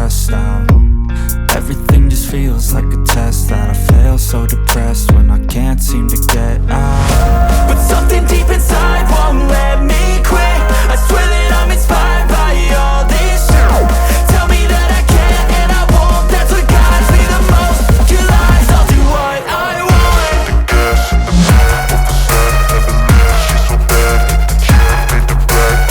stressed out. Everything just feels like a test that I fail, so depressed when I can't seem to get out. But something deep inside won't let me quit. I swear that I'm inspired by all this shit. Tell me that I can't and I won't. That's what guides me the most. Your lies, I'll do what I want. The gas in the back of the sun, never leave. She's so bad that the chick made the brag.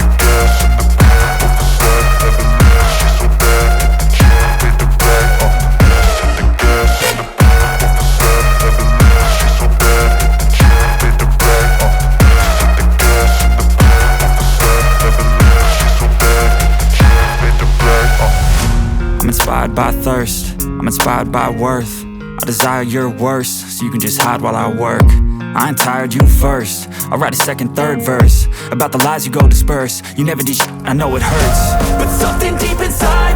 The gas in the back of the sun, never leave. She's so bad that the chick made the brag. The gas in the back of the sun, never leave. She's so bad that the chick made the brag. The gas in the back of the sun, never leave. She's so bad that the chick made the brag. I'm inspired by thirst, I'm inspired by worth. I desire your worst, so you can just hide while I work. I ain't tired, you first. I'll write a second, third verse about the lies you go disperse. You never did shit, I know it hurts. But something deep inside